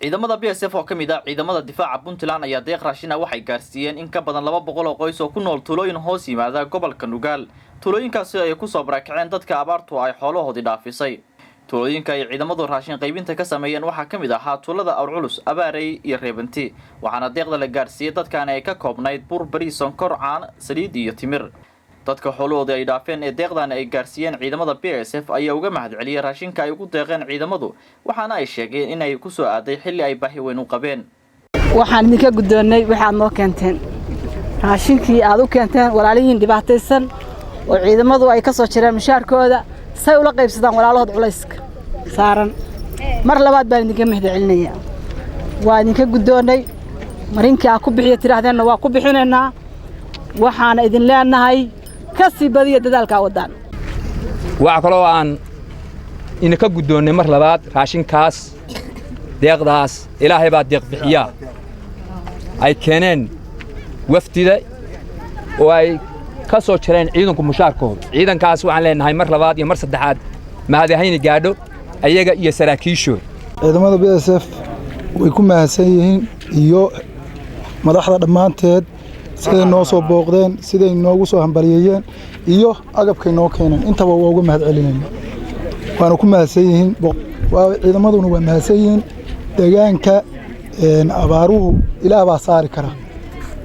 ciidamada BSF oo kamid ah ciidamada difaaca Puntland ayaa deeq raashin ah waxay gaarsiiyeen in ka badan 200 oo qoys oo ku nool tuulooyin hoos yimaada gobolka Nugaal. Tuulooyinkaasi ay ku soo barakaceen dadka abaartu ay xoolahoodii dhaafisay. Tuulooyinka ay ciidamadu raashin qaybinta ka sameeyeen waxaa kamid ah tuulada Awrculus, Abaarey iyo Reebanti. Waxaana deeqda la gaarsiiyay dadkan ay ka koobnayd bur, bariis, sonkor, caan, saliid iyo timir. dadka xoolahooda ay dhaafeen ee deeqdan ay gaarsiiyeen ciidamada BSF ayaa uga mahadceliyay raashinka ay ugu deeqeen ciidamadu waxaana ay sheegeen in ay ku soo aaday xilli ay baahi weyn u qabeen. waxaan idinka gudoonay waxaad noo keenteen raashinkii aad u keenteen walaalihiin dhibaataysan oo ciidamadu ay ka soo jireen mushaarkooda say ula qaybsadaan walaalahood culayska saaran mar labaad baan idinka mahadcelinayaa. waa idinka gudoonay marinkii aad ku bixiyo tiraahdeenna waa ku bixinaynaa waxaana idin leenahay kasi badiya dadaalka wadaan. waxa kale oo aan inaka gudoonay mar labaad raashinkaas deeqdaas ilaahay baa deeq bixiya ay keeneen waftida oo ay ka soo jireen ciidanku mushaarkooda. ciidankaas waxaan leenahay mar labaad iyo mar saddexaad mahadahayna gaadho ayaga iyo saraakiishooda. ciidamada BSF way ku mahadsan yihiin iyo madaxda dhamaanteed siday noo soo booqdeen siday noogu soo hambaliyeen iyo agabkay noo keeneen intaba waa uga mahadcelinayna waana ku mahadsan yihiin waa ciidamaduna waa mahadsan yihiin deegaanka abaaruhu ilaah baa saari kara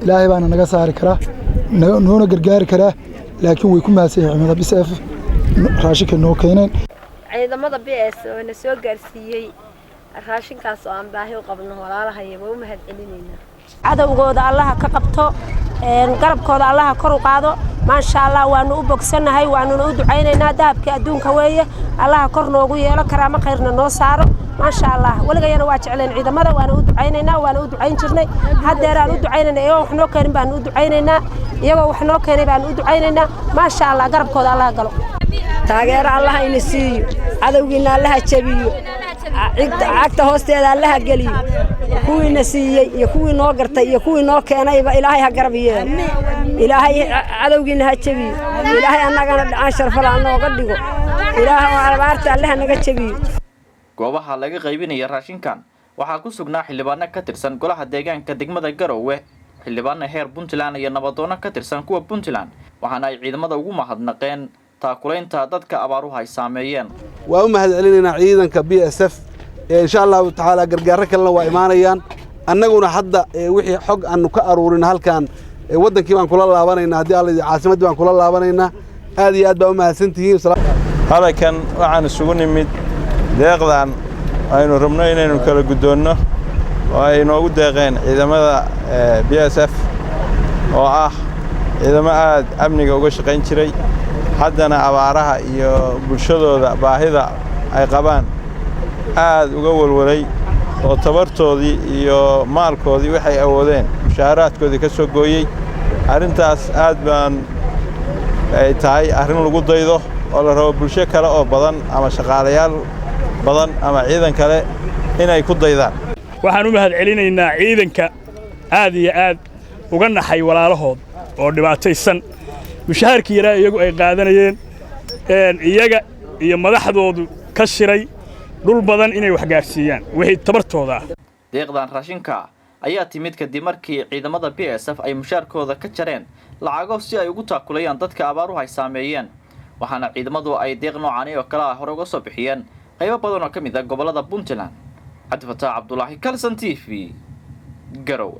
ilaahay baana naga saari kara noona gargaari kara laakiin way ku mahadsan yihiin ciidamada BSF raashinka noo keeneen. ciidamada BSF oo soo gaarsiiyay raashinkaas oo aan baahi u qabno walaalahay waa u mahadcelinayna. cadawgooda Allah ka qabto garabkooda Allah kor u qaado ma sha Allah waanu u bogsanahay waanu u ducaynaynaa dahabka adduunka weeye Allah kor noogu yeelo karaama khayrna noo saaro ma sha Allah waligayna waa jecleen ciidamada waanu u ducaynaynaa waanu u ducayn jirnay hadeeraan u ducaynaynaa iyagoo wax noo keenin baan u ducaynaynaa iyagoo wax noo keenay baan u ducaynaynaa ma sha Allah garabkooda Allah galo taageero Allah ina siiyo cadawgiina Allah jabiyo cagta hoosteeda Allah galiyo kuwii nasiiyay iyo kuwii noo gartay iyo kuwii noo keenayba ilaahay ha garab yeelo ilaahay cadawgiina ha jabiyo ilaahay annagana dhacaan sharfala nooga dhigo ilaahay abaarta Allah naga jabiyo. goobaha laga qaybinayo raashinkan waxaa ku sugnaa xildhibaano ka tirsan golaha deegaanka degmada Garowe xildhibaano heer Puntland iyo nabadoono ka tirsan kuwa Puntland waxaana ay ciidamada ugu mahadnaqeen taakulaynta dadka abaaruhu ay saameeyeen. waa u mahadcelinaynaa ciidanka BSF insha Allah ta'ala gargaar kalena waa imaanayaan annaguna hadda wixii xog aanu ka aruurin halkan wadankii baan kula laabanaynaa hadii alla caasimadii baan kula laabanaynaa aad iyo aad baa u mahadsantihiin. halkan waxaan isugu nimid deeqdan aynu rabno inaynu kala gudoonno oo ay noogu deeqeen ciidamada BSF oo ah ciidamo aad amniga uga shaqayn jiray haddana abaaraha iyo bulshadooda baahida ay qabaan aad uga walwalay oo tabartoodii iyo maalkoodii waxay awoodeen mushaaraadkoodii ka soo gooyay. arrintaas aad baan ay tahay arrin lagu daydo oo la rabo bulsho kale oo badan ama shaqaalayaal badan ama ciidan kale inay ku daydaan. waxaan u mahadcelinaynaa ciidanka aad iyo aad uga naxay walaalahood oo dhibaataysan mushaharkii yaraa iyagu ay qaadanayeen iyaga iyo madaxdoodu ka shiray dhul badan inay wax gaarsiiyaan wixii tabartooda. deeqdan raashinka ayaa timid kadib markii ciidamada BSF ay mushaarkooda ka jareen lacago si ay ugu taakulayaan dadka abaaruhu ay saameeyeen waxaana ciidamadu ay deeq noocan oo kala hore uga soo bixiyeen qaybo badan oo kamid ah gobolada Puntland. Cabdi Fataax Cabdullaahi, Kalson TV, Garowe.